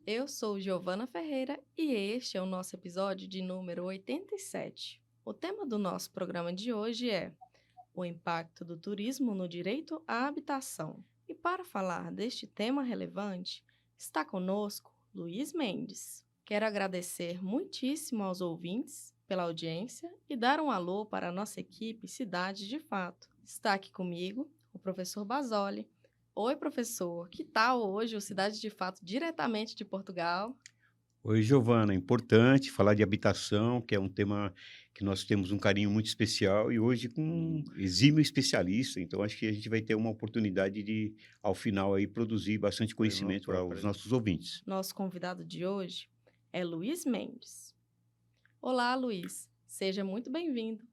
Eu sou Giovana Ferreira e este é o nosso episódio de número 87. O tema do nosso programa de hoje é o impacto do turismo no direito à habitação. E para falar deste tema relevante, está conosco Luiz Mendes. Quero agradecer muitíssimo aos ouvintes pela audiência e dar um alô para a nossa equipe Cidade de Fato. Está aqui comigo o professor Basoli. Oi, professor. Que tal hoje o Cidade de Fato diretamente de Portugal? Oi, Giovana. É importante falar de habitação, que é um tema que nós temos um carinho muito especial e hoje com um exímio especialista. Então, acho que a gente vai ter uma oportunidade de, ao final, aí, produzir bastante conhecimento para os nossos ouvintes. Nosso convidado de hoje é Luiz Mendes. Olá, Luiz. Seja muito bem-vindo.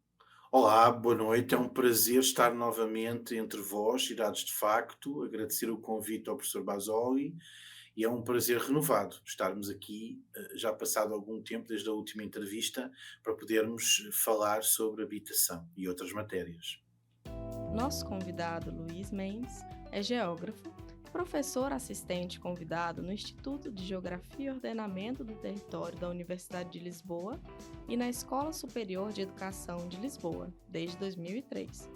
Olá, boa noite. É um prazer estar novamente entre vós, Cidades de Facto, agradecer o convite ao professor Basoli e é um prazer renovado estarmos aqui, já passado algum tempo desde a última entrevista, para podermos falar sobre habitação e outras matérias. Nosso convidado, Luiz Mendes, é geógrafo, professor assistente convidado no Instituto de Geografia e Ordenamento do Território da Universidade de Lisboa e na Escola Superior de Educação de Lisboa, desde 2003.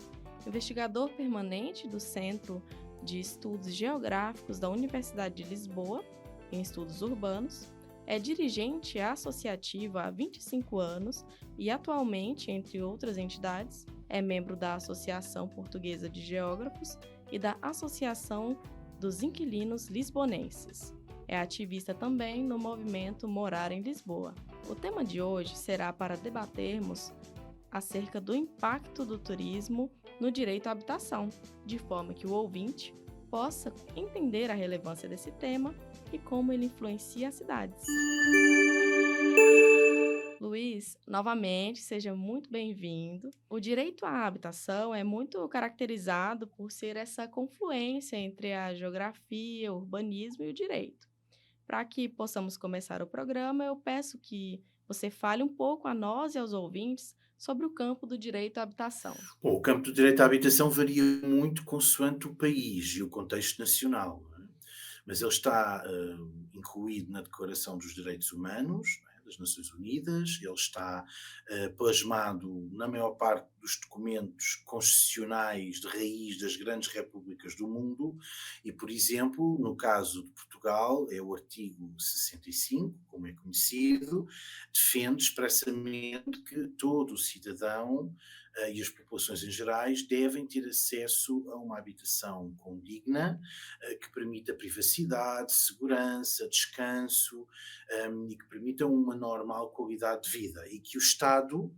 Investigador permanente do Centro de Estudos Geográficos da Universidade de Lisboa, em estudos urbanos, é dirigente associativa há 25 anos e, atualmente, entre outras entidades, é membro da Associação Portuguesa de Geógrafos e da Associação dos Inquilinos Lisbonenses. É ativista também no movimento Morar em Lisboa. O tema de hoje será para debatermos acerca do impacto do turismo no direito à habitação, de forma que o ouvinte possa entender a relevância desse tema e como ele influencia as cidades. Luiz, novamente, seja muito bem-vindo. O direito à habitação é muito caracterizado por ser essa confluência entre a geografia, o urbanismo e o direito. Para que possamos começar o programa, eu peço que você fale um pouco a nós e aos ouvintes sobre o campo do direito à habitação. Bom, o campo do direito à habitação varia muito consoante o país e o contexto nacional, não é? Mas ele está incluído na Declaração dos Direitos Humanos, não é, das Nações Unidas, ele está plasmado na maior parte dos documentos constitucionais de raiz das grandes repúblicas do mundo e, por exemplo, no caso de Portugal, é o artigo 65, como é conhecido, defende expressamente que todo o cidadão e as populações em gerais devem ter acesso a uma habitação condigna, que permita privacidade, segurança, descanso, e que permita uma normal qualidade de vida. E que o Estado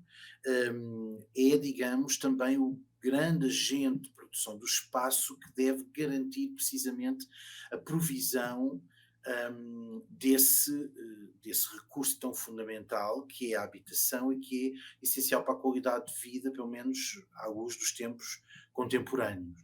é, digamos, também o grande agente de produção do espaço que deve garantir precisamente a provisão desse recurso tão fundamental que é a habitação e que é essencial para a qualidade de vida, pelo menos à luz dos tempos contemporâneos.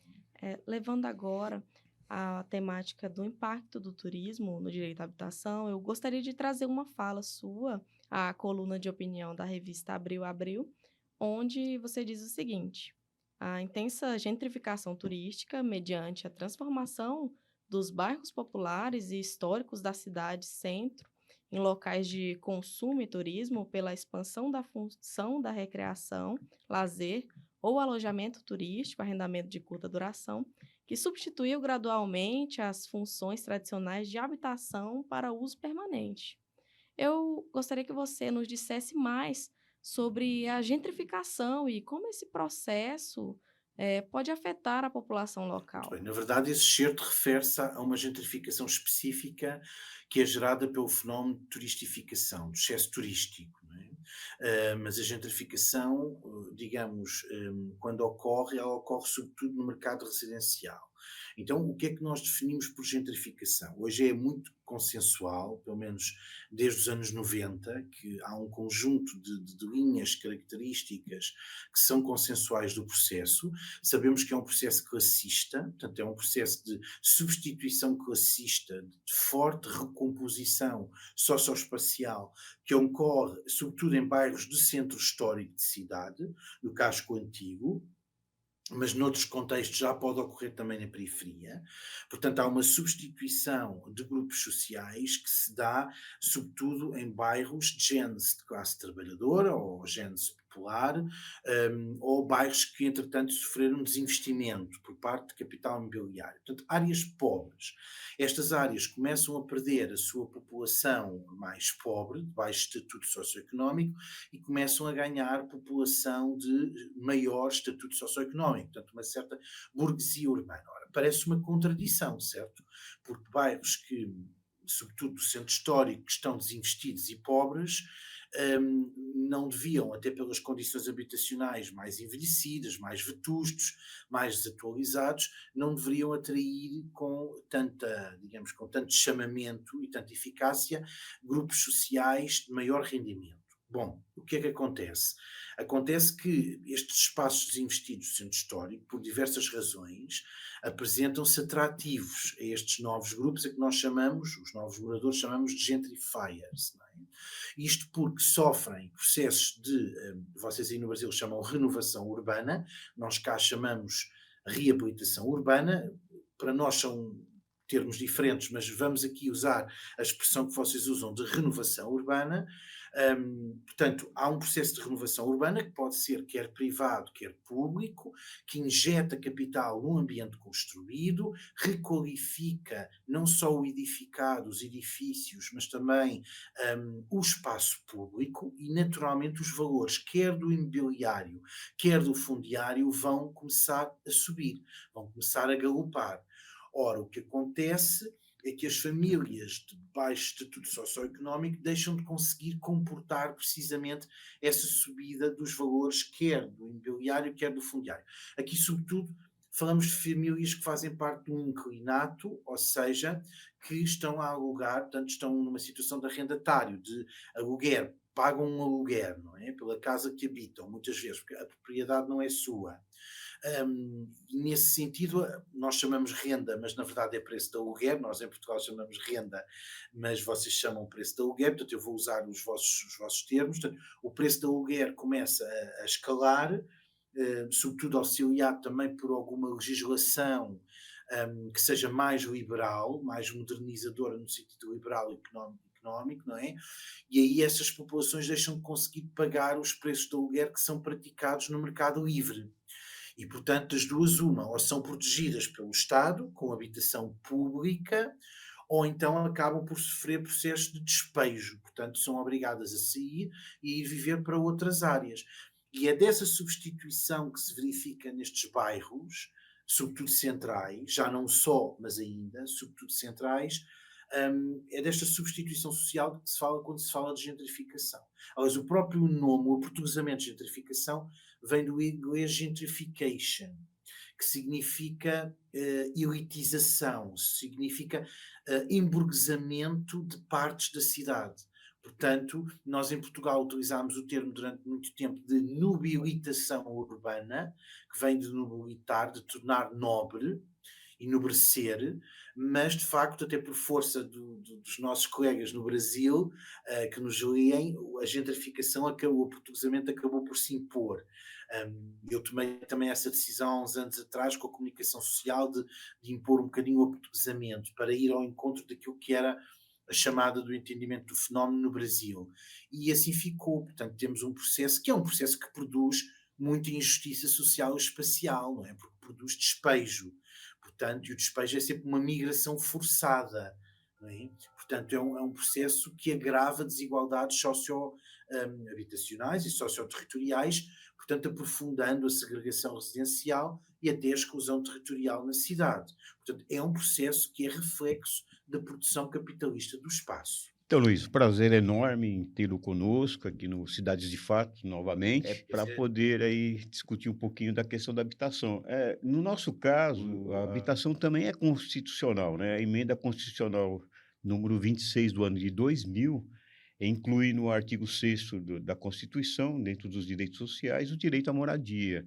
Levando agora a temática do impacto do turismo no direito à habitação, eu gostaria de trazer uma fala sua à coluna de opinião da revista Abril Abril, onde você diz o seguinte: a intensa gentrificação turística, mediante a transformação dos bairros populares e históricos da cidade-centro em locais de consumo e turismo pela expansão da função da recreação, lazer ou alojamento turístico, arrendamento de curta duração, que substituiu gradualmente as funções tradicionais de habitação para uso permanente. Eu gostaria que você nos dissesse mais sobre a gentrificação e como esse processo pode afetar a população Muito local. bem. Na verdade, esse certo refere-se a uma gentrificação específica que é gerada pelo fenómeno de turistificação, do excesso turístico. Não é? Mas a gentrificação, digamos, quando ocorre, ela ocorre sobretudo no mercado residencial. Então, o que é que nós definimos por gentrificação? Hoje é muito consensual, pelo menos desde os anos 90, que há um conjunto de linhas características que são consensuais do processo. Sabemos que é um processo classista, portanto, é um processo de substituição classista, de forte recomposição socioespacial, que ocorre sobretudo em bairros de centro histórico de cidade, no casco antigo, mas noutros contextos já pode ocorrer também na periferia. Portanto, há uma substituição de grupos sociais que se dá, sobretudo, em bairros de gênese de classe trabalhadora ou gênese popular, ou bairros que, entretanto, sofreram desinvestimento por parte de capital imobiliário. Portanto, áreas pobres. Estas áreas começam a perder a sua população mais pobre, de baixo estatuto socioeconómico, e começam a ganhar população de maior estatuto socioeconómico, portanto, uma certa burguesia urbana. Ora, parece uma contradição, certo? Porque bairros que, sobretudo do centro histórico, que estão desinvestidos e pobres, não deviam, até pelas condições habitacionais mais envelhecidas, mais vetustos, mais desatualizados, não deveriam atrair com tanta, digamos, com tanto chamamento e tanta eficácia grupos sociais de maior rendimento. Bom, o que é que acontece? Acontece que estes espaços desinvestidos do centro histórico, por diversas razões, apresentam-se atrativos a estes novos grupos, a que nós chamamos, os novos moradores chamamos de gentrifiers. Não é? Isto porque sofrem processos de, vocês aí no Brasil chamam renovação urbana, nós cá chamamos reabilitação urbana, para nós são termos diferentes, mas vamos aqui usar a expressão que vocês usam de renovação urbana. Portanto, há um processo de renovação urbana que pode ser quer privado, quer público, que injeta capital num ambiente construído, requalifica não só o edificado, os edifícios, mas também o espaço público e, naturalmente, os valores, quer do imobiliário, quer do fundiário, vão começar a subir, vão começar a galopar. Ora, o que acontece é que as famílias de baixo estatuto socioeconómico deixam de conseguir comportar precisamente essa subida dos valores, quer do imobiliário, quer do fundiário. Aqui, sobretudo, falamos de famílias que fazem parte de um inclinato, ou seja, que estão a alugar, portanto, estão numa situação de arrendatário, de aluguer, pagam um aluguer, não é? Pela casa que habitam, muitas vezes, porque a propriedade não é sua. Nesse sentido, nós chamamos renda, mas na verdade é preço de aluguer, nós em Portugal chamamos renda, mas vocês chamam preço de aluguer, portanto eu vou usar os vossos termos. Portanto, o preço de aluguer começa a escalar, sobretudo auxiliado também por alguma legislação que seja mais liberal, mais modernizadora no sentido liberal e económico, não é? E aí essas populações deixam de conseguir pagar os preços de aluguer que são praticados no mercado livre. E, portanto, das duas, uma, ou são protegidas pelo Estado, com habitação pública, ou então acabam por sofrer processo de despejo, portanto, são obrigadas a sair e ir viver para outras áreas. E é dessa substituição que se verifica nestes bairros, sobretudo centrais, já não só, mas ainda, sobretudo centrais, é desta substituição social que se fala quando se fala de gentrificação. Aliás, o próprio nome, o aportuguesamento de gentrificação, vem do inglês gentrification, que significa elitização, significa emburguesamento de partes da cidade. Portanto, nós em Portugal utilizámos o termo durante muito tempo de nobilitação urbana, que vem de nobilitar, de tornar nobre, enobrecer, mas de facto, até por força dos nossos colegas no Brasil, que nos leem, a gentrificação acabou, o portuguesamento acabou por se impor. Eu tomei também essa decisão há uns anos atrás com a comunicação social de impor um bocadinho o portuguesamento para ir ao encontro daquilo que era a chamada do entendimento do fenómeno no Brasil. E assim ficou. Portanto, temos um processo que é um processo que produz muita injustiça social e espacial, não é? Porque produz despejo. Portanto, e o despejo é sempre uma migração forçada. Não é? Portanto, é um processo que agrava desigualdades socio-habitacionais e socioterritoriais, portanto, aprofundando a segregação residencial e até a exclusão territorial na cidade. Portanto, é um processo que é reflexo da produção capitalista do espaço. Então, Luiz, prazer enorme em tê-lo conosco aqui no Cidades de Fato, novamente, para poder aí discutir um pouquinho da questão da habitação. No nosso caso, a habitação também é constitucional, né? A emenda constitucional número 26 do ano de 2000 inclui no artigo 6º da Constituição, dentro dos direitos sociais, o direito à moradia.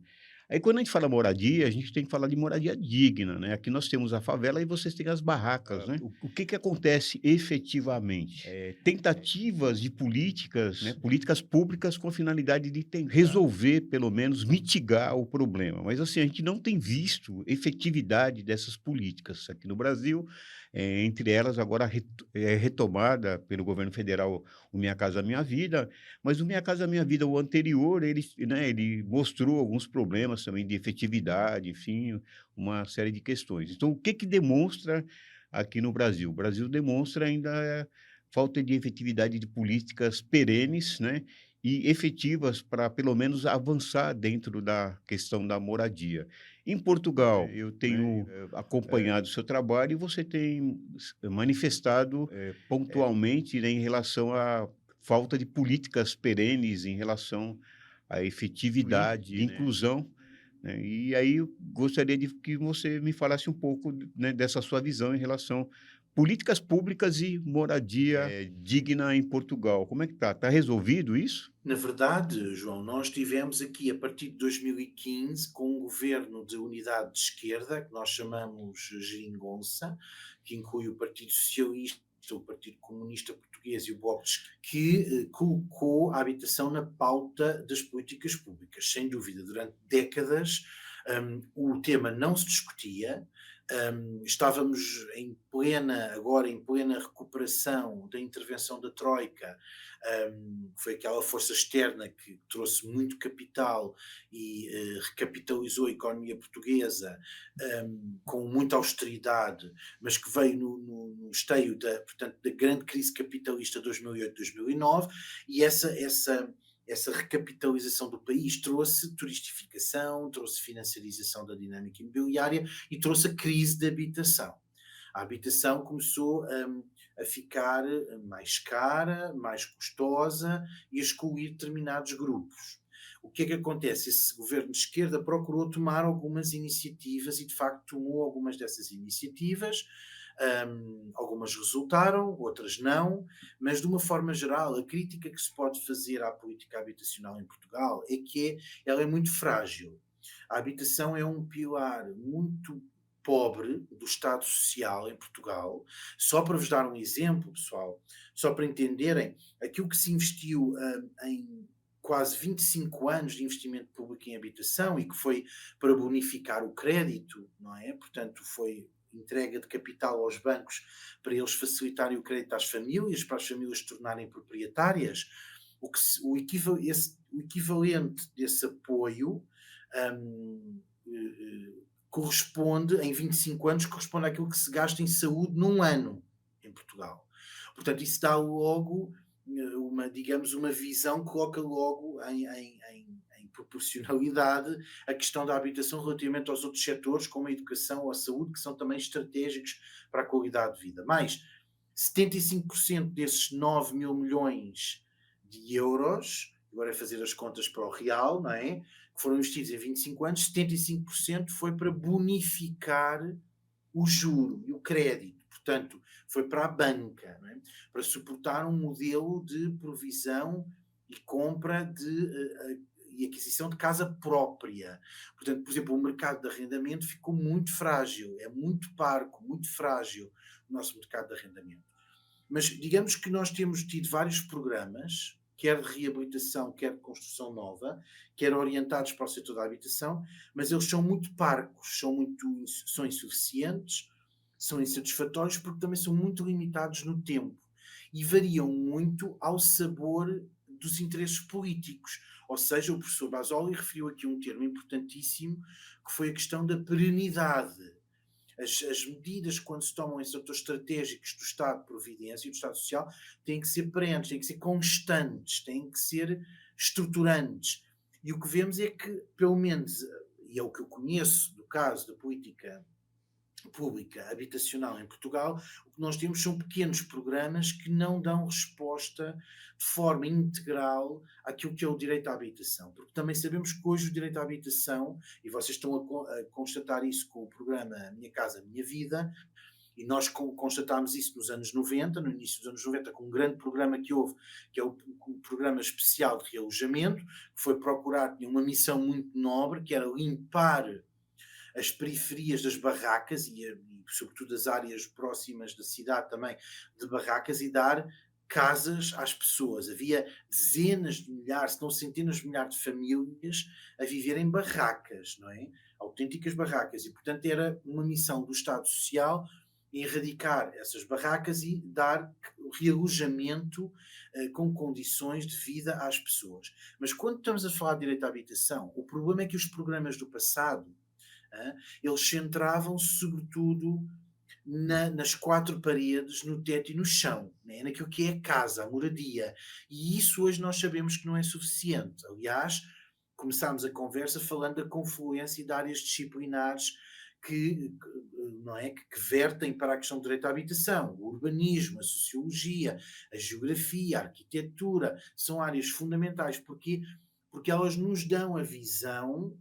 Aí quando a gente fala moradia, a gente tem que falar de moradia digna, né. Aqui nós temos a favela e vocês têm as barracas, né. O que que acontece efetivamente? Tentativas de políticas, né, políticas públicas com a finalidade de resolver, pelo menos mitigar o problema. Mas assim, a gente não tem visto efetividade dessas políticas aqui no Brasil, entre elas agora retomada pelo governo federal o Minha Casa Minha Vida, mas o Minha Casa Minha Vida, o anterior, ele mostrou alguns problemas também de efetividade, enfim, uma série de questões. Então, o que que demonstra aqui no Brasil? O Brasil demonstra ainda falta de efetividade de políticas perenes, né, e efetivas para, pelo menos, avançar dentro da questão da moradia. Em Portugal, eu tenho, acompanhado o seu trabalho e você tem manifestado, pontualmente, né, em relação à falta de políticas perenes em relação à efetividade de inclusão, né. E aí eu gostaria de que você me falasse um pouco, né, dessa sua visão em relação políticas públicas e moradia, digna em Portugal. Como é que tá? Tá resolvido isso? Na verdade, João, nós tivemos aqui, a partir de 2015, com um governo de unidade de esquerda, que nós chamamos Geringonça, que inclui o Partido Socialista, o Partido Comunista Português e o Bloco de Esquerda, que colocou a habitação na pauta das políticas públicas. Sem dúvida, durante décadas, o tema não se discutia. Estávamos agora em plena recuperação da intervenção da Troika, foi aquela força externa que trouxe muito capital e recapitalizou a economia portuguesa, com muita austeridade, mas que veio no esteio portanto, da grande crise capitalista de 2008-2009, e essa recapitalização do país trouxe turistificação, trouxe financiarização da dinâmica imobiliária e trouxe a crise da habitação. A habitação começou a ficar mais cara, mais custosa e a excluir determinados grupos. O que é que acontece? Esse governo de esquerda procurou tomar algumas iniciativas e, de facto, tomou algumas dessas iniciativas. Algumas resultaram, outras não, mas de uma forma geral, a crítica que se pode fazer à política habitacional em Portugal é que ela é muito frágil. A habitação é um pilar muito pobre do Estado Social em Portugal. Só para vos dar um exemplo, pessoal, só para entenderem, aquilo que se investiu em quase 25 anos de investimento público em habitação e que foi para bonificar o crédito, não é? Portanto, foi entrega de capital aos bancos para eles facilitarem o crédito às famílias, para as famílias se tornarem proprietárias. O equivalente desse apoio corresponde, em 25 anos, corresponde àquilo que se gasta em saúde num ano em Portugal. Portanto, isso dá logo uma visão, coloca logo em proporcionalidade a questão da habitação relativamente aos outros setores, como a educação ou a saúde, que são também estratégicos para a qualidade de vida. Mais 75% desses 9 mil milhões de euros, agora é fazer as contas para o real, não é? Que foram investidos em 25 anos, 75% foi para bonificar o juro e o crédito. Portanto, foi para a banca, não é? Para suportar um modelo de provisão e compra e aquisição de casa própria. Portanto, por exemplo, o mercado de arrendamento ficou muito frágil, é muito parco, muito frágil o nosso mercado de arrendamento. Mas digamos que nós temos tido vários programas, quer de reabilitação, quer de construção nova, quer orientados para o setor da habitação, mas eles são muito parcos, são insuficientes, são insatisfatórios porque também são muito limitados no tempo e variam muito ao sabor dos interesses políticos. Ou seja, o professor Basoli referiu aqui um termo importantíssimo, que foi a questão da perenidade. As medidas, quando se tomam em setores estratégicos do Estado de Providência e do Estado Social, têm que ser perenes, têm que ser constantes, têm que ser estruturantes. E o que vemos é que, pelo menos, e é o que eu conheço do caso da política pública habitacional em Portugal, o que nós temos são pequenos programas que não dão resposta de forma integral àquilo que é o direito à habitação, porque também sabemos que hoje o direito à habitação, e vocês estão a constatar isso com o programa Minha Casa Minha Vida, E nós constatámos isso nos anos 90, no início dos anos 90, com um grande programa que houve, que é o Programa Especial de Realojamento, que foi procurar, tinha uma missão muito nobre, que era limpar as periferias das barracas e sobretudo as áreas próximas da cidade também de barracas e dar casas às pessoas. Havia dezenas de milhares, se não centenas de milhares de famílias a viver em barracas, não é? Autênticas barracas. E, portanto, era uma missão do Estado Social erradicar essas barracas e dar realojamento com condições de vida às pessoas. Mas quando estamos a falar de direito à habitação, o problema é que os programas do passado, eles centravam-se sobretudo nas quatro paredes, no teto e no chão, né? Naquilo que é a casa, a moradia. E isso hoje nós sabemos que não é suficiente. Aliás, começámos a conversa falando da confluência de áreas disciplinares não é, que vertem para a questão do direito à habitação. O urbanismo, a sociologia, a geografia, a arquitetura, são áreas fundamentais. Porquê? Porque elas nos dão a visão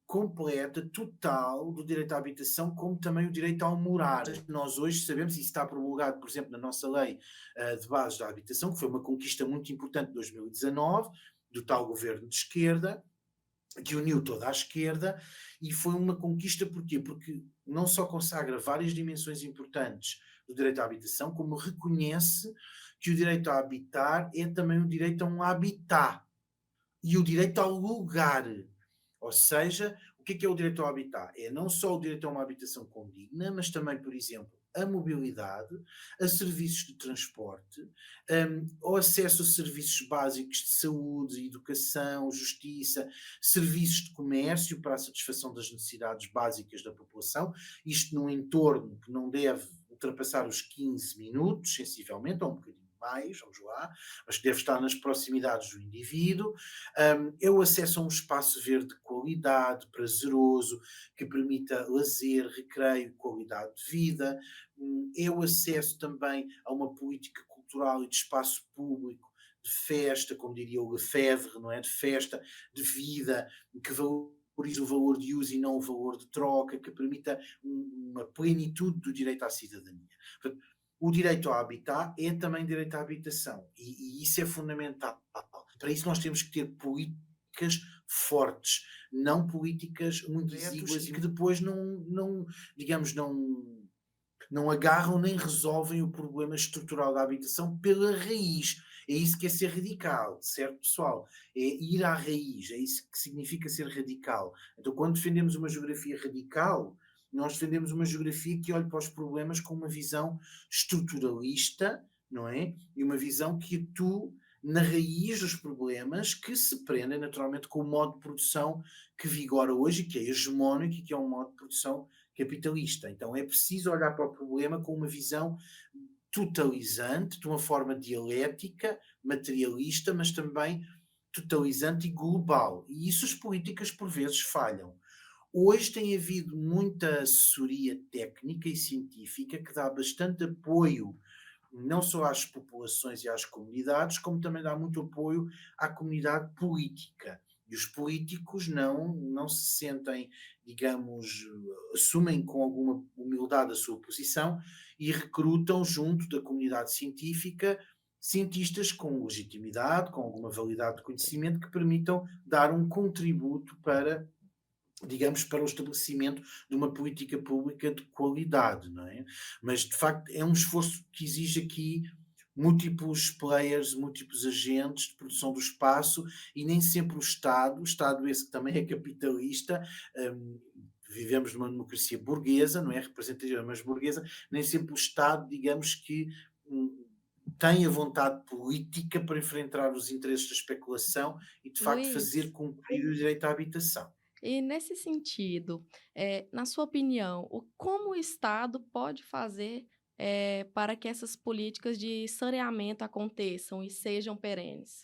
completa, total, do direito à habitação, como também o direito ao morar. Nós hoje sabemos, e isso está promulgado, por exemplo, na nossa lei de bases da habitação, que foi uma conquista muito importante de 2019, do tal governo de esquerda, que uniu toda a esquerda, e foi uma conquista porquê? Porque não só consagra várias dimensões importantes do direito à habitação, como reconhece que o direito a habitar é também o direito a um habitat, e o direito ao lugar. Ou seja, o que é o direito ao habitat? É não só o direito a uma habitação condigna, mas também, por exemplo, a mobilidade, a serviços de transporte, ao acesso a serviços básicos de saúde, educação, justiça, serviços de comércio para a satisfação das necessidades básicas da população, isto num entorno que não deve ultrapassar os 15 minutos, sensivelmente, ou um bocadinho mais, vamos lá, mas que deve estar nas proximidades do indivíduo, é o acesso a um espaço verde de qualidade, prazeroso, que permita lazer, recreio e qualidade de vida, é o acesso também a uma política cultural e de espaço público, de festa, como diria o Lefebvre, não é? De festa, de vida, que valorize o valor de uso e não o valor de troca, que permita uma plenitude do direito à cidadania. Portanto, o direito ao habitat é também direito à habitação e isso é fundamental. Para isso nós temos que ter políticas fortes, não políticas muito exíguas e que depois digamos, não agarram nem resolvem o problema estrutural da habitação pela raiz. É isso que é ser radical, certo, pessoal? É ir à raiz, é isso que significa ser radical. Então, quando defendemos uma geografia radical, nós defendemos uma geografia que olhe para os problemas com uma visão estruturalista, não é? E uma visão que atue na raiz dos problemas que se prendem naturalmente com o modo de produção que vigora hoje e que é hegemónico e que é um modo de produção capitalista. Então é preciso olhar para o problema com uma visão totalizante, de uma forma dialética, materialista, mas também totalizante e global. E isso as políticas por vezes falham. Hoje tem havido muita assessoria técnica e científica que dá bastante apoio não só às populações e às comunidades, como também dá muito apoio à comunidade política. E os políticos não se sentem, digamos, assumem com alguma humildade a sua posição e recrutam junto da comunidade científica cientistas com legitimidade, com alguma validade de conhecimento que permitam dar um contributo para, digamos, para o estabelecimento de uma política pública de qualidade, não é? Mas, de facto, é um esforço que exige aqui múltiplos players, múltiplos agentes de produção do espaço e nem sempre o Estado esse que também é capitalista, vivemos numa democracia burguesa, não é representativa, mas burguesa, nem sempre o Estado, digamos que tem a vontade política para enfrentar os interesses da especulação e, de facto, fazer Luiz, cumprir o direito à habitação. e nesse sentido, na sua opinião, como o Estado pode fazer, para que essas políticas de saneamento aconteçam e sejam perenes?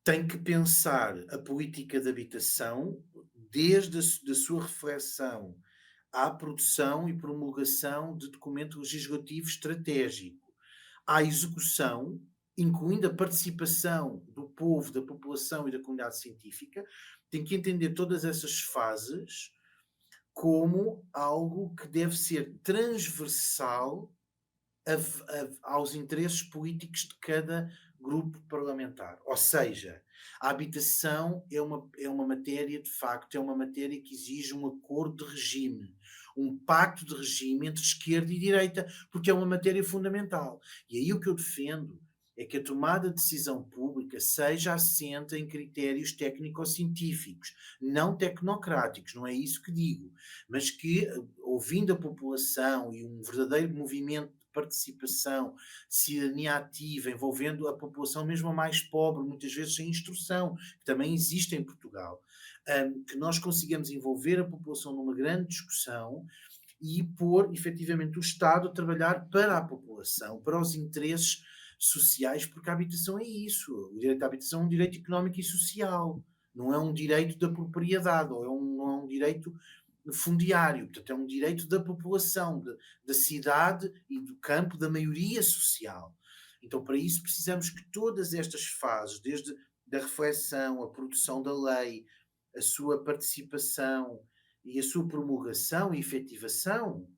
Tem que pensar a política de habitação desde da sua reflexão à produção e promulgação de documento legislativo estratégico, à execução, incluindo a participação do povo, da população e da comunidade científica, tem que entender todas essas fases como algo que deve ser transversal aos interesses políticos de cada grupo parlamentar. Ou seja, a habitação é uma matéria, de facto, é uma matéria que exige um acordo de regime, um pacto de regime entre esquerda e direita, porque é uma matéria fundamental. E aí o que eu defendo é que a tomada de decisão pública seja assente em critérios técnico-científicos, não tecnocráticos, não é isso que digo, mas que, ouvindo a população e um verdadeiro movimento de participação, de cidadania ativa, envolvendo a população mesmo a mais pobre, muitas vezes sem instrução, que também existe em Portugal, que nós consigamos envolver a população numa grande discussão e pôr efetivamente o Estado a trabalhar para a população, para os interesses sociais, porque a habitação é isso. O direito à habitação é um direito económico e social, não é um direito da propriedade, ou não é um direito fundiário, portanto é um direito da população, da cidade e do campo, da maioria social. Então para isso precisamos que todas estas fases, desde da reflexão, a produção da lei, a sua participação e a sua promulgação e efetivação,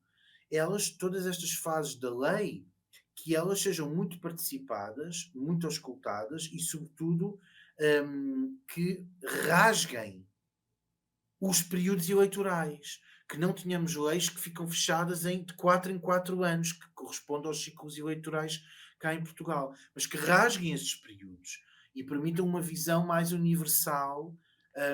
todas estas fases da lei, que elas sejam muito participadas, muito auscultadas e, sobretudo, que rasguem os períodos eleitorais, que não tenhamos leis que ficam fechadas de 4 em 4 anos, que correspondem aos ciclos eleitorais cá em Portugal, mas que rasguem esses períodos e permitam uma visão mais universal,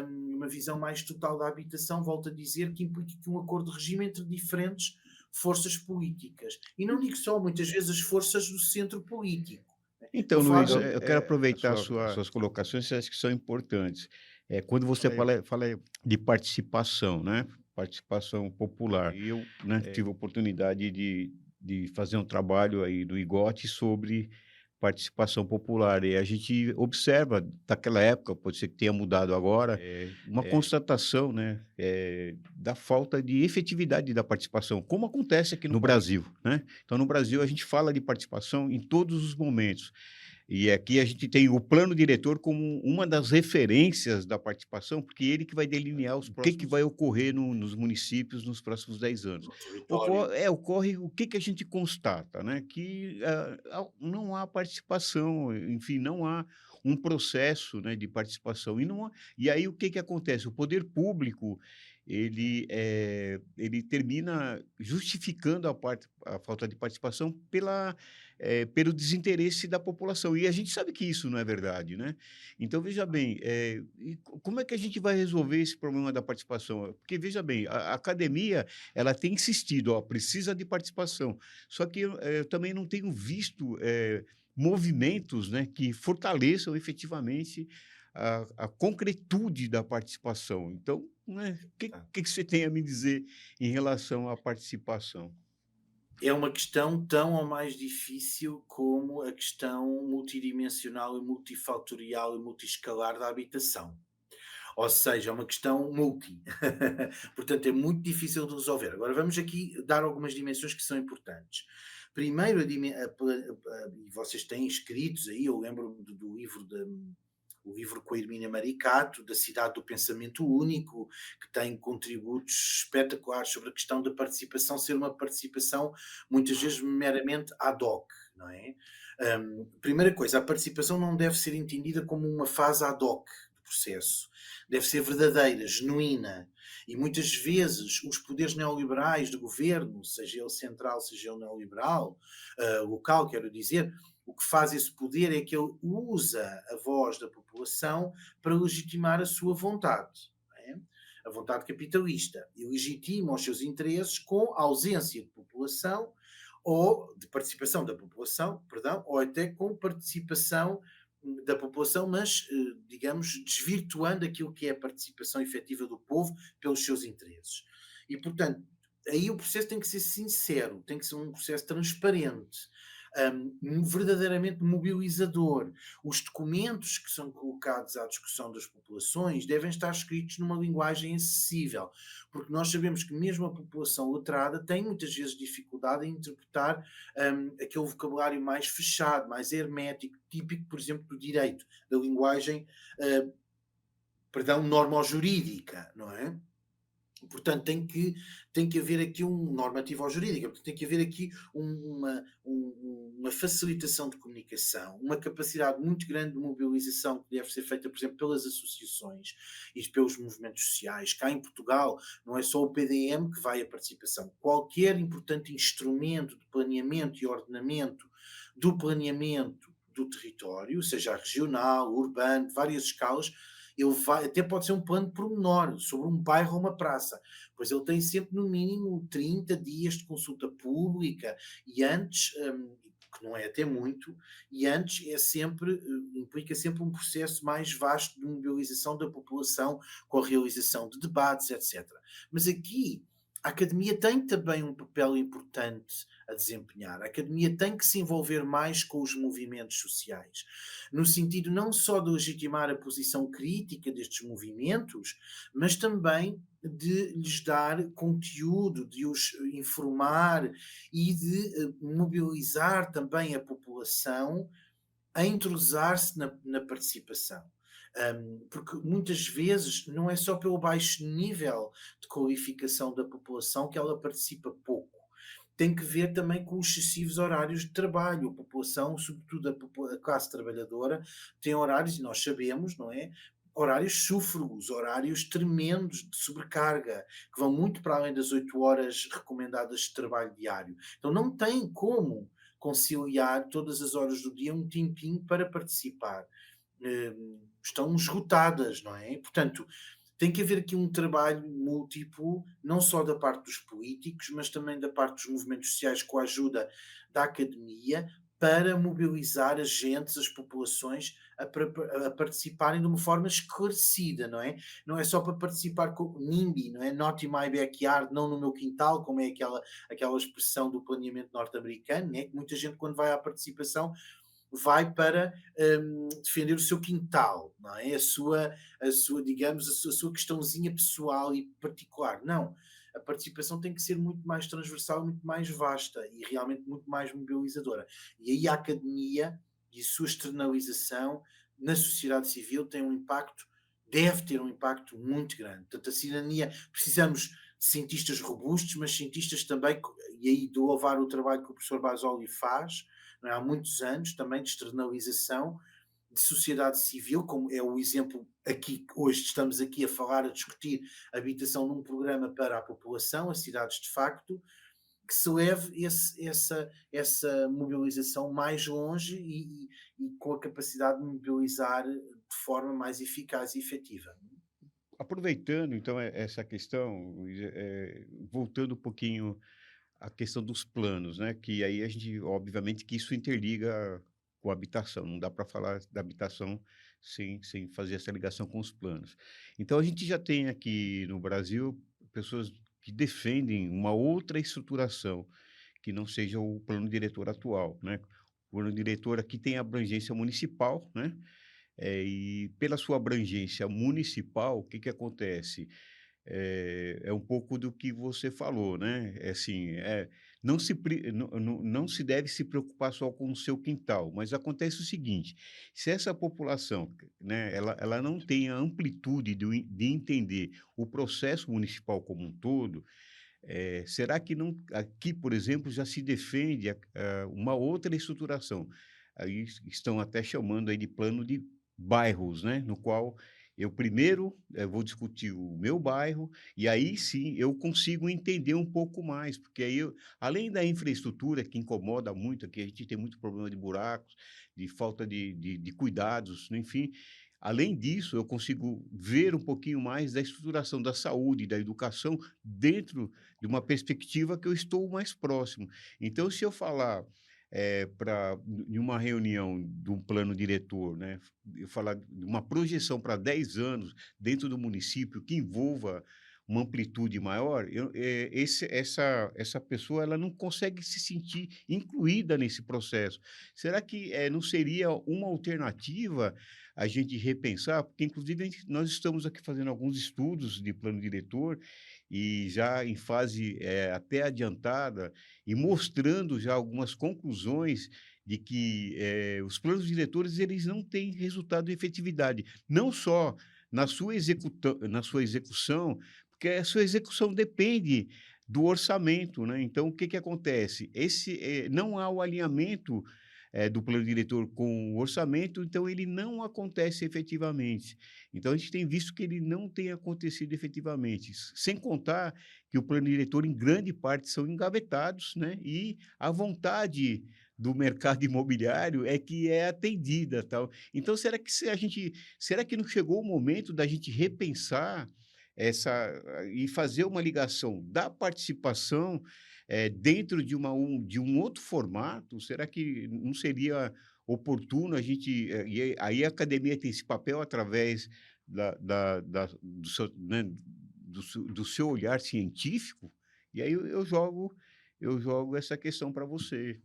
uma visão mais total da habitação, volto a dizer, que implica que um acordo de regime entre diferentes forças políticas. E não digo só, muitas vezes, as forças do centro político. Então, Estou a Luiz, falar eu quero aproveitar as suas colocações, que eu acho que são importantes. Quando você fala de participação, né? Participação popular. E eu, né, tive a oportunidade de fazer um trabalho aí do IGOT sobre participação popular. E a gente observa, daquela época, pode ser que tenha mudado agora, uma constatação, né, da falta de efetividade da participação, como acontece aqui no Brasil, né? Então, no Brasil, a gente fala de participação em todos os momentos. E aqui a gente tem o plano diretor como uma das referências da participação, porque ele que vai delinear o que vai ocorrer nos municípios nos próximos 10 anos. Ocorre o que a gente constata, né? Que não há participação, enfim, não há um processo, né, de participação. E aí o que acontece? O poder público ele termina justificando a falta de participação pelo desinteresse da população. E a gente sabe que isso não é verdade, né? Então, veja bem, como é que a gente vai resolver esse problema da participação? Porque, veja bem, a academia ela tem insistido, precisa de participação. Só que eu também não tenho visto movimentos, né, que fortaleçam efetivamente a concretude da participação. Então, né, o que você tem a me dizer em relação à participação? É uma questão tão ou mais difícil como a questão multidimensional e multifatorial e multiscalar da habitação. Ou seja, é uma questão multi. Portanto, é muito difícil de resolver. Agora, vamos aqui dar algumas dimensões que são importantes. Primeiro, e vocês têm escritos aí, eu lembro-me do livro o livro com a Hermínia Maricato, da Cidade do Pensamento Único, que tem contributos espetaculares sobre a questão da participação ser uma participação muitas vezes meramente ad hoc, não é? Primeira coisa, a participação não deve ser entendida como uma fase ad hoc do processo. Deve ser verdadeira, genuína. E muitas vezes os poderes neoliberais do governo, seja ele central, seja ele neoliberal, local, quero dizer, o que faz esse poder é que ele usa a voz da população para legitimar a sua vontade, não é? A vontade capitalista, e legitima os seus interesses com a ausência de população ou de participação da população, perdão, ou até com participação da população, mas, digamos, desvirtuando aquilo que é a participação efetiva do povo pelos seus interesses. E, portanto, aí o processo tem que ser sincero, tem que ser um processo transparente, verdadeiramente mobilizador. Os documentos que são colocados à discussão das populações devem estar escritos numa linguagem acessível, porque nós sabemos que mesmo a população letrada tem muitas vezes dificuldade em interpretar aquele vocabulário mais fechado, mais hermético, típico, por exemplo, do direito, da linguagem, normo-jurídica, não é? Portanto, tem que haver aqui um normativo ou jurídica, portanto, tem que haver aqui uma facilitação de comunicação, uma capacidade muito grande de mobilização que deve ser feita, por exemplo, pelas associações e pelos movimentos sociais. Cá em Portugal, não é só o PDM que vai à participação. Qualquer importante instrumento de planeamento e ordenamento do planeamento do território, seja regional, urbano, de várias escalas, ele vai, até pode ser um plano pormenor, sobre um bairro ou uma praça, pois ele tem sempre no mínimo 30 dias de consulta pública e antes, que não é até muito, e antes é sempre, implica sempre um processo mais vasto de mobilização da população com a realização de debates, etc. Mas aqui a academia tem também um papel importante a desempenhar. A academia tem que se envolver mais com os movimentos sociais, no sentido não só de legitimar a posição crítica destes movimentos, mas também de lhes dar conteúdo, de os informar e de mobilizar também a população a entrosar-se na participação. Porque muitas vezes não é só pelo baixo nível de qualificação da população que ela participa pouco. Tem que ver também com os excessivos horários de trabalho. A população, sobretudo a classe trabalhadora, tem horários, e nós sabemos, não é? Horários súfragos, horários tremendos de sobrecarga, que vão muito para além das 8 horas recomendadas de trabalho diário. Então não tem como conciliar todas as horas do dia um tempinho para participar. Estão esgotadas, não é? Portanto, tem que haver aqui um trabalho múltiplo, não só da parte dos políticos, mas também da parte dos movimentos sociais, com a ajuda da academia, para mobilizar agentes, as populações, a participarem de uma forma esclarecida, não é? Não é só para participar com NIMBY, não é? Not in my backyard, não no meu quintal, como é aquela expressão do planeamento norte-americano, né? Que muita gente, quando vai à participação, vai para defender o seu quintal, não é? Digamos, a sua questãozinha pessoal e particular. Não. A participação tem que ser muito mais transversal, muito mais vasta e realmente muito mais mobilizadora. E aí a academia e a sua externalização na sociedade civil tem um impacto, deve ter um impacto muito grande. Portanto, a cidadania, precisamos de cientistas robustos, mas cientistas também, e aí de louvar o trabalho que o professor Basoli faz, não é? Há muitos anos, também de externalização de sociedade civil, como é o exemplo aqui, hoje estamos aqui a falar, a discutir habitação num programa para a população, as cidades de facto, que se leve essa mobilização mais longe e com a capacidade de mobilizar de forma mais eficaz e efetiva. Aproveitando, então, essa questão, voltando um pouquinho à questão dos planos, né? Que aí a gente, obviamente, que isso interliga com a habitação. Não dá para falar da habitação sem fazer essa ligação com os planos. Então, a gente já tem aqui no Brasil pessoas que defendem uma outra estruturação que não seja o plano diretor atual, né? O plano diretor aqui tem abrangência municipal, né? E pela sua abrangência municipal, o que que acontece? É um pouco do que você falou, né? É assim, não se deve se preocupar só com o seu quintal, mas acontece o seguinte: se essa população, né, ela não tem a amplitude de entender o processo municipal como um todo, será que não, aqui, por exemplo, já se defende uma outra estruturação? Aí estão até chamando aí de plano de bairros, né? No qual eu primeiro vou discutir o meu bairro e aí sim eu consigo entender um pouco mais, porque aí além da infraestrutura que incomoda muito, aqui a gente tem muito problema de buracos, de falta de cuidados, enfim. Além disso, eu consigo ver um pouquinho mais da estruturação da saúde, da educação, dentro de uma perspectiva que eu estou mais próximo. Então, se eu falar em uma reunião de um plano diretor, né, eu falar de uma projeção para 10 anos dentro do município que envolva uma amplitude maior, essa pessoa ela não consegue se sentir incluída nesse processo. Será que não seria uma alternativa a gente repensar? Porque, inclusive, nós estamos aqui fazendo alguns estudos de plano diretor e já em fase até adiantada e mostrando já algumas conclusões de que os planos diretores eles não têm resultado de efetividade, não só na sua execução, porque a sua execução depende do orçamento, né. Então o que que acontece? Não há o alinhamento, do plano diretor com o orçamento, então ele não acontece efetivamente. Então a gente tem visto que ele não tem acontecido efetivamente, sem contar que o plano diretor em grande parte são engavetados, né, e a vontade do mercado imobiliário é que é atendida, tal. Então será que não chegou o momento da gente repensar essa e fazer uma ligação da participação, dentro de um outro formato? Será que não seria oportuno a gente, e aí a academia tem esse papel através do seu, né, do seu olhar científico? E aí eu jogo essa questão para você.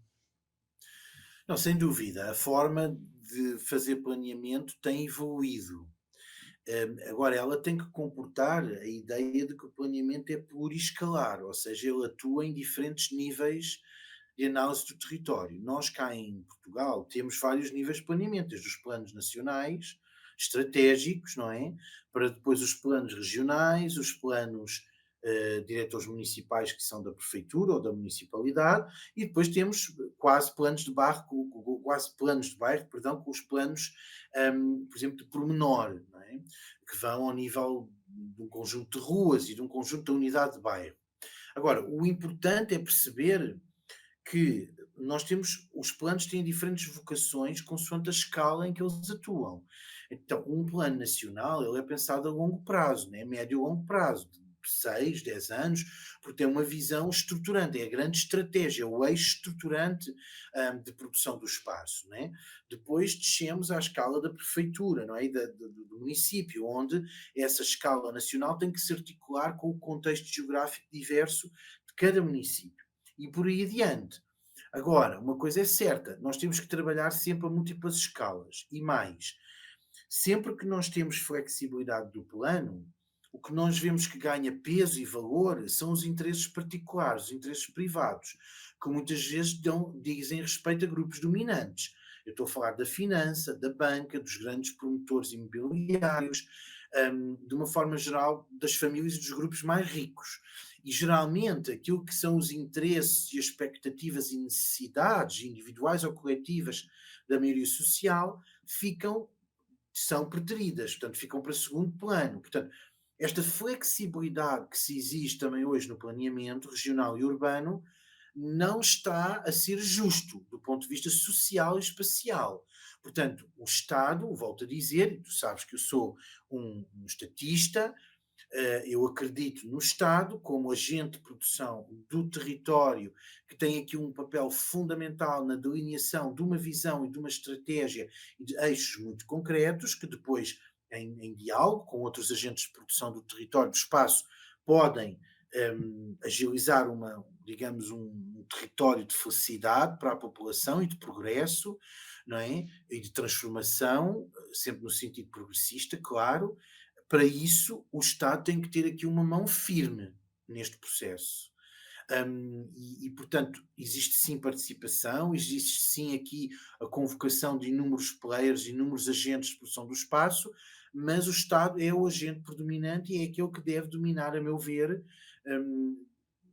Não, sem dúvida, a forma de fazer planeamento tem evoluído. Agora, ela tem que comportar a ideia de que o planeamento é pluriscalar, ou seja, ele atua em diferentes níveis de análise do território. Nós cá em Portugal temos vários níveis de planeamento, desde os planos nacionais, estratégicos, não é? Para depois os planos regionais, os planos diretores municipais que são da prefeitura ou da municipalidade, e depois temos quase planos de bairro, quase planos de bairro, perdão, com os planos, por exemplo, de pormenor, não é? Que vão ao nível de um conjunto de ruas e de um conjunto da unidade de bairro. Agora, o importante é perceber que nós temos, os planos têm diferentes vocações consoante a escala em que eles atuam. Então, um plano nacional, ele é pensado a longo prazo, né? Médio e longo prazo, de 6, 10 anos, porque tem uma visão estruturante, é a grande estratégia, o eixo estruturante de produção do espaço. Né? Depois descemos à escala da prefeitura, não é? Do município, onde essa escala nacional tem que se articular com o contexto geográfico diverso de cada município. E por aí adiante. Agora, uma coisa é certa, nós temos que trabalhar sempre a múltiplas escalas. E mais, sempre que nós temos flexibilidade do plano, o que nós vemos que ganha peso e valor são os interesses particulares, os interesses privados, que muitas vezes dizem respeito a grupos dominantes. Eu estou a falar da finança, da banca, dos grandes promotores imobiliários, de uma forma geral, das famílias e dos grupos mais ricos. E geralmente aquilo que são os interesses e as expectativas e necessidades individuais ou coletivas da maioria social são preteridas, portanto, ficam para segundo plano. Portanto, esta flexibilidade que se existe também hoje no planeamento regional e urbano não está a ser justo do ponto de vista social e espacial. Portanto, o Estado, volto a dizer, e tu sabes que eu sou um estatista, eu acredito no Estado como agente de produção do território, que tem aqui um papel fundamental na delineação de uma visão e de uma estratégia e de eixos muito concretos, que depois, em diálogo com outros agentes de produção do território, do espaço, podem agilizar digamos, um território de felicidade para a população e de progresso, não é? E de transformação, sempre no sentido progressista, claro. Para isso, o Estado tem que ter aqui uma mão firme neste processo. Portanto, existe sim participação, existe sim aqui a convocação de inúmeros players, inúmeros agentes de produção do espaço, mas o Estado é o agente predominante e é aquele que deve dominar, a meu ver,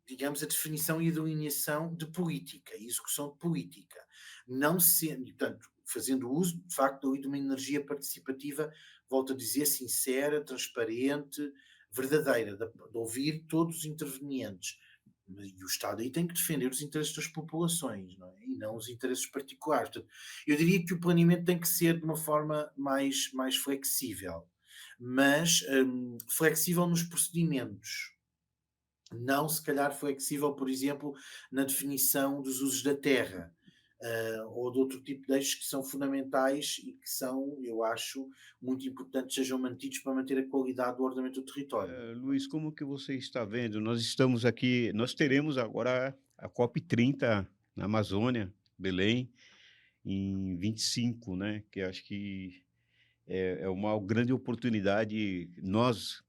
digamos, a definição e a delineação de política, a execução de política. Não sendo, portanto, fazendo uso, de facto, de uma energia participativa, volto a dizer, sincera, transparente, verdadeira, de ouvir todos os intervenientes. E o Estado aí tem que defender os interesses das populações, não é? E não os interesses particulares. Portanto, eu diria que o planeamento tem que ser de uma forma mais flexível, mas flexível nos procedimentos. Não, se calhar, flexível, por exemplo, na definição dos usos da terra, ou de outro tipo de eixos que são fundamentais e que são, eu acho, muito importantes sejam mantidos para manter a qualidade do ordenamento do território. Luiz, como que você está vendo? Nós teremos agora a COP30 na Amazônia, Belém, em 25, né? Que acho que é uma grande oportunidade. Nós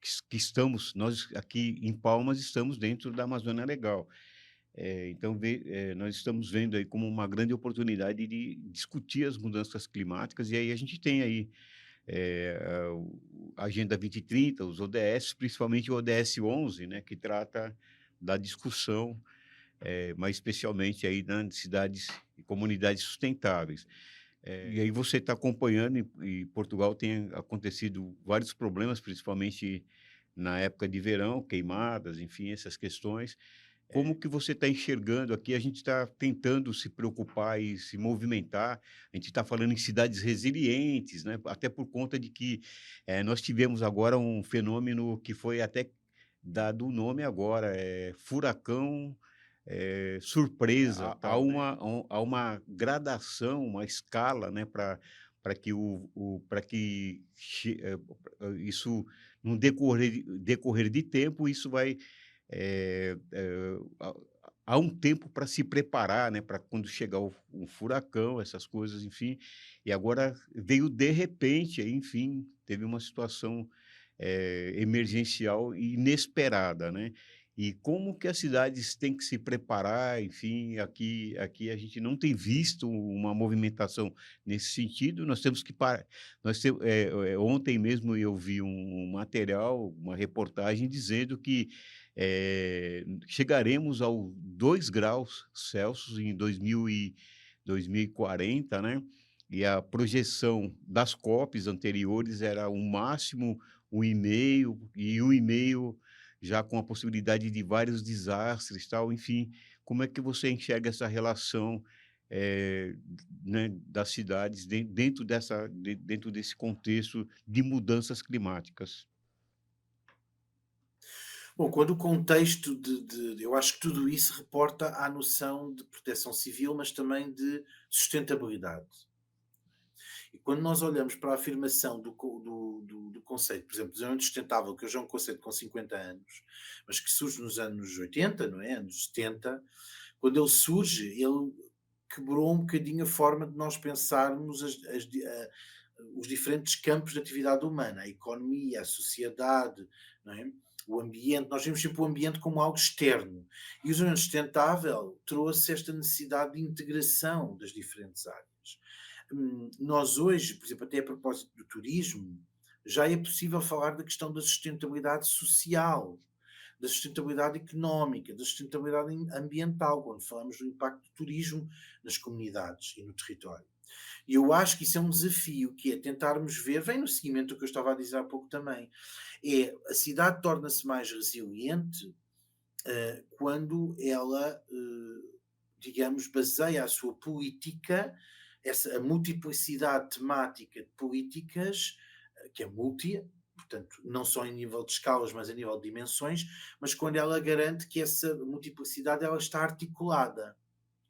aqui em Palmas estamos dentro da Amazônia Legal. Então, nós estamos vendo aí como uma grande oportunidade de discutir as mudanças climáticas, e aí a gente tem aí a Agenda 2030, os ODS, principalmente o ODS 11, né, que trata da discussão, mas especialmente aí nas cidades e comunidades sustentáveis. E aí você está acompanhando, e Portugal tem acontecido vários problemas, principalmente na época de verão, queimadas, enfim, essas questões. Como que você está enxergando aqui? A gente está tentando se preocupar e se movimentar. A gente está falando em cidades resilientes, né? Até por conta de que nós tivemos agora um fenômeno que foi até dado o nome agora, furacão surpresa. Há Tal, né? há uma gradação, uma escala, né? Para que para que isso no decorrer de tempo isso vai há há um tempo para se preparar, né, para quando chegar um furacão, essas coisas, enfim. E agora veio de repente, aí, enfim, teve uma situação, emergencial e inesperada, né. E como que as cidades têm que se preparar, enfim, aqui a gente não tem visto uma movimentação nesse sentido, nós temos que ontem mesmo eu vi um material, uma reportagem dizendo que chegaremos ao 2 graus Celsius em 2040, né, e a projeção das COPs anteriores era o máximo 1,5 e 1,5 já com a possibilidade de vários desastres, tal, enfim. Como é que você enxerga essa relação, eh, né, das cidades dentro desse contexto de mudanças climáticas? Bom, quando o contexto eu acho que tudo isso reporta à noção de proteção civil, mas também de sustentabilidade. E quando nós olhamos para a afirmação do conceito, por exemplo, desenvolvimento sustentável, que hoje é um conceito com 50 anos, mas que surge nos anos 80, não é? Anos 70, quando ele surge, ele quebrou um bocadinho a forma de nós pensarmos os diferentes campos de atividade humana, a economia, a sociedade, não é? O ambiente. Nós vimos sempre o ambiente como algo externo. E o desenvolvimento sustentável trouxe esta necessidade de integração das diferentes áreas. Nós hoje, por exemplo, até a propósito do turismo, já é possível falar da questão da sustentabilidade social, da sustentabilidade económica, da sustentabilidade ambiental, quando falamos do impacto do turismo nas comunidades e no território. E eu acho que isso é um desafio, que é tentarmos ver, vem no seguimento do que eu estava a dizer há pouco também, é a cidade torna-se mais resiliente quando ela, digamos, baseia a sua política, a multiplicidade temática de políticas, que é multi, portanto, não só em nível de escalas, mas a nível de dimensões, mas quando ela garante que essa multiplicidade ela está articulada.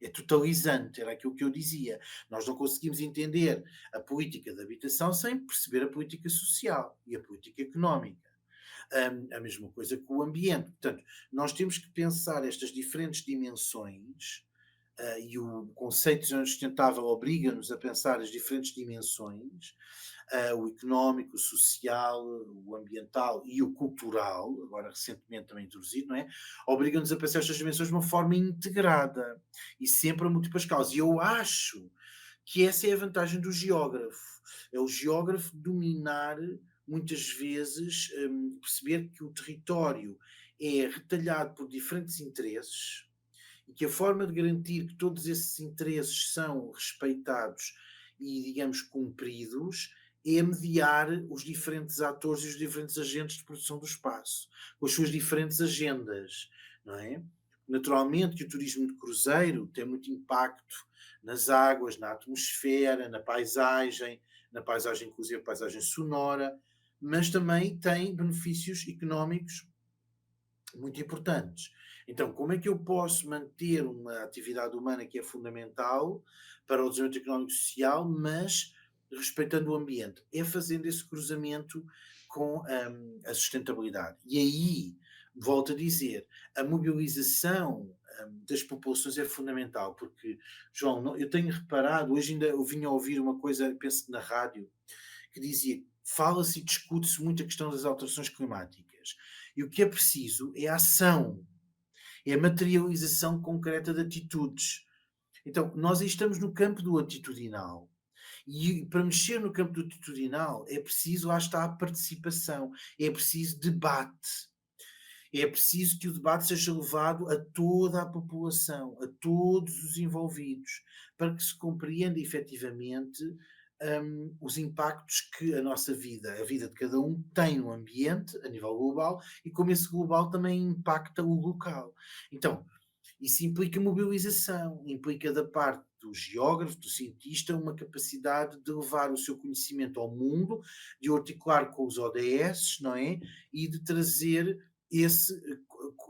É totalizante, era aquilo que eu dizia. Nós não conseguimos entender a política de habitação sem perceber a política social e a política económica. A mesma coisa com o ambiente. Portanto, nós temos que pensar estas diferentes dimensões, e o conceito de desenvolvimento sustentável obriga-nos a pensar as diferentes dimensões, o económico, o social, o ambiental e o cultural, agora recentemente também introduzido, não é? Obriga-nos a pensar estas dimensões de uma forma integrada e sempre a múltiplas causas. E eu acho que essa é a vantagem do geógrafo. É o geógrafo dominar, muitas vezes, perceber que o território é retalhado por diferentes interesses e que a forma de garantir que todos esses interesses são respeitados e, digamos, cumpridos é mediar os diferentes atores e os diferentes agentes de produção do espaço, com as suas diferentes agendas, não é? Naturalmente que o turismo de cruzeiro tem muito impacto nas águas, na atmosfera, na paisagem inclusive a paisagem sonora, mas também tem benefícios económicos muito importantes. Então, como é que eu posso manter uma atividade humana que é fundamental para o desenvolvimento económico e social, mas respeitando o ambiente? É fazendo esse cruzamento com a sustentabilidade. E aí, volto a dizer, a mobilização das populações é fundamental, porque, João, eu tenho reparado, hoje ainda eu vinha a ouvir uma coisa, penso na rádio, que dizia, fala-se e discute-se muito a questão das alterações climáticas. E o que é preciso é ação, é a materialização concreta de atitudes. Então, nós aí estamos no campo do atitudinal. E para mexer no campo atitudinal é preciso, lá está, a participação, é preciso debate. É preciso que o debate seja levado a toda a população, a todos os envolvidos, para que se compreenda efetivamente os impactos que a nossa vida, a vida de cada um, tem no ambiente, a nível global, e como esse global também impacta o local. Então, isso implica mobilização, implica da parte do geógrafo, do cientista, uma capacidade de levar o seu conhecimento ao mundo, de o articular com os ODS, não é? E de trazer esse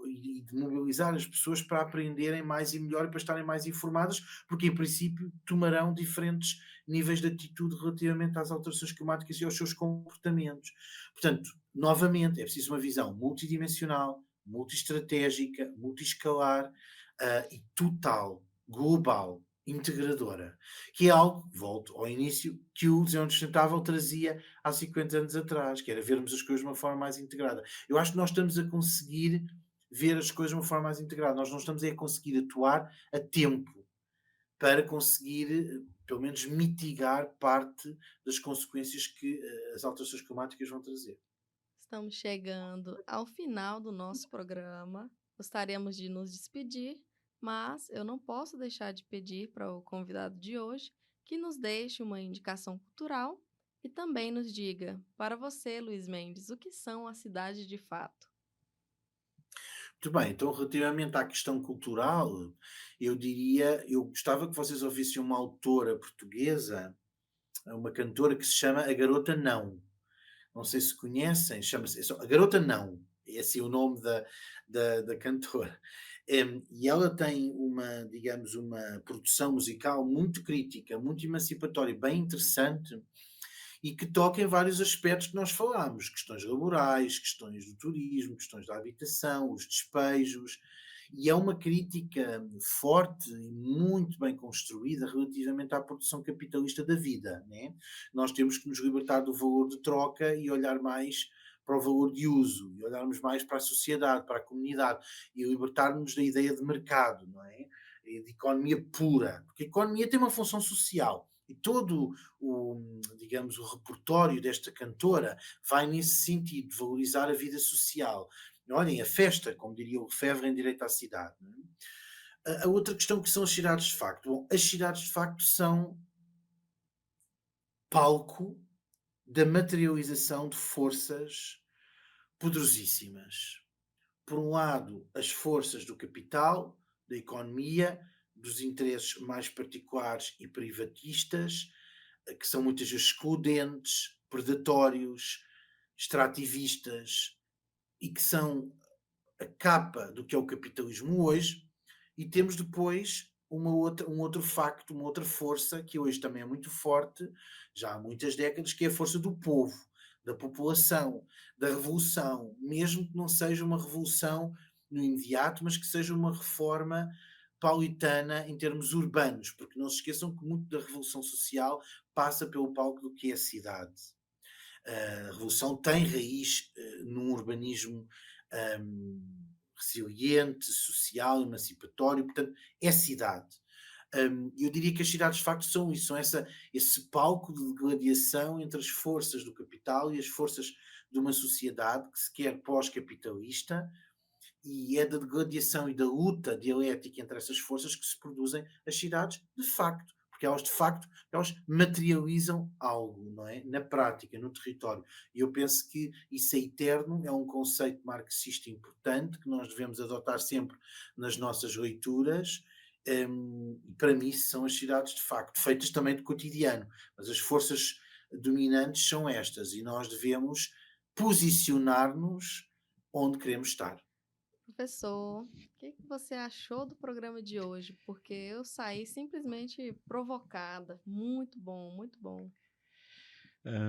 e de mobilizar as pessoas para aprenderem mais e melhor e para estarem mais informadas, porque em princípio tomarão diferentes níveis de atitude relativamente às alterações climáticas e aos seus comportamentos. Portanto, novamente, é preciso uma visão multidimensional, multiestratégica, multiescalar, e total, global, integradora, que é algo, volto ao início, que o Desenvolvimento Sustentável trazia há 50 anos atrás, que era vermos as coisas de uma forma mais integrada. Eu acho que nós estamos a conseguir ver as coisas de uma forma mais integrada, nós não estamos a conseguir atuar a tempo para conseguir, pelo menos, mitigar parte das consequências que as alterações climáticas vão trazer. Estamos chegando ao final do nosso programa. Gostaríamos de nos despedir, mas eu não posso deixar de pedir para o convidado de hoje que nos deixe uma indicação cultural e também nos diga, para você, Luiz Mendes, o que são as cidades de fato. Muito bem, então relativamente à questão cultural, eu diria, eu gostava que vocês ouvissem uma autora portuguesa, uma cantora que se chama A Garota Não. Não sei se conhecem, chama-se A Garota Não, é assim o nome da cantora. E ela tem uma, digamos, uma produção musical muito crítica, muito emancipatória, bem interessante, e que toca em vários aspectos que nós falámos, questões laborais, questões do turismo, questões da habitação, os despejos, e é uma crítica forte e muito bem construída relativamente à produção capitalista da vida, né? Nós temos que nos libertar do valor de troca e olhar mais para o valor de uso, e olharmos mais para a sociedade, para a comunidade, e libertar-nos da ideia de mercado, não é? E de economia pura, porque a economia tem uma função social, e todo digamos, o repertório desta cantora vai nesse sentido, de valorizar a vida social. Olhem, a festa, como diria o Lefebvre em Direito à Cidade. Não é? A outra questão que são as cidades de facto. Bom, as cidades de facto são palco da materialização de forças poderosíssimas. Por um lado, as forças do capital, da economia, dos interesses mais particulares e privatistas, que são muitas vezes excludentes, predatórios, extrativistas e que são a capa do que é o capitalismo hoje, e temos depois um outro facto, uma outra força que hoje também é muito forte, já há muitas décadas, que é a força do povo, da população, da revolução, mesmo que não seja uma revolução no imediato, mas que seja uma reforma paulitana em termos urbanos, porque não se esqueçam que muito da revolução social passa pelo palco do que é a cidade. A revolução tem raiz num urbanismo resiliente, social, emancipatório, portanto, é cidade. Eu diria que as cidades de facto são isso, são esse palco de gladiação entre as forças do capital e as forças de uma sociedade que se quer pós-capitalista, e é da gladiação e da luta dialética entre essas forças que se produzem as cidades de facto, porque elas de facto elas materializam algo, não é? Na prática, no território. E eu penso que isso é eterno, é um conceito marxista importante que nós devemos adotar sempre nas nossas leituras. Para mim, são as cidades de facto, feitas também de cotidiano, mas as forças dominantes são estas e nós devemos posicionar-nos onde queremos estar. Professor, o que você achou do programa de hoje? Porque eu saí simplesmente provocada. Muito bom, muito bom.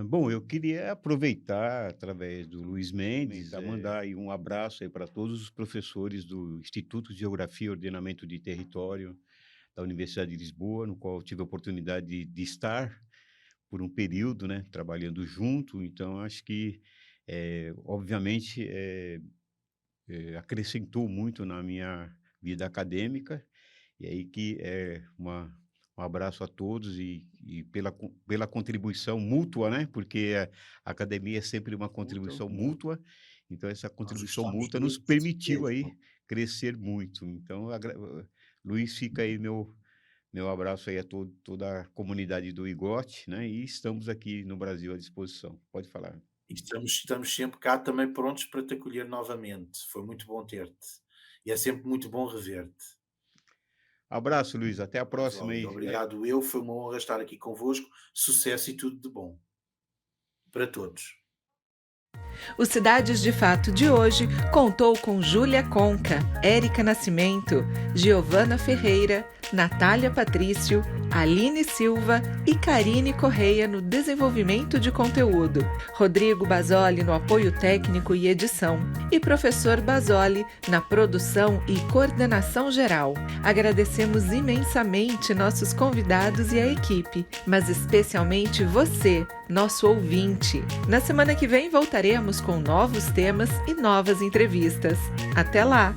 Bom, eu queria aproveitar, através do Luiz Mendes, a mandar aí um abraço aí para todos os professores do Instituto de Geografia e Ordenamento de Território da Universidade de Lisboa, no qual eu tive a oportunidade de estar por um período, né, trabalhando junto. Então, acho que, obviamente, acrescentou muito na minha vida acadêmica, e aí que é uma Um abraço a todos e pela contribuição mútua, né? Porque a academia é sempre uma contribuição mútua. Então, essa contribuição mútua nos permitiu aí crescer muito. Então, Luiz, fica aí meu abraço aí a toda a comunidade do IGOT, né? E estamos aqui no Brasil à disposição. Pode falar. E estamos sempre cá também prontos para te acolher novamente. Foi muito bom ter-te. E é sempre muito bom rever-te. Abraço, Luiz. Até a próxima aí. Obrigado foi uma honra estar aqui convosco. Sucesso e tudo de bom. Para todos. O Cidades de Fato de hoje contou com Júlia Conca, Érica Nascimento, Giovana Ferreira, Natália Patrício, Aline Silva e Karine Correia no desenvolvimento de conteúdo, Rodrigo Basoli no apoio técnico e edição e professor Basoli na produção e coordenação geral. Agradecemos imensamente nossos convidados e a equipe, mas especialmente você, nosso ouvinte. Na semana que vem voltaremos com novos temas e novas entrevistas. Até lá!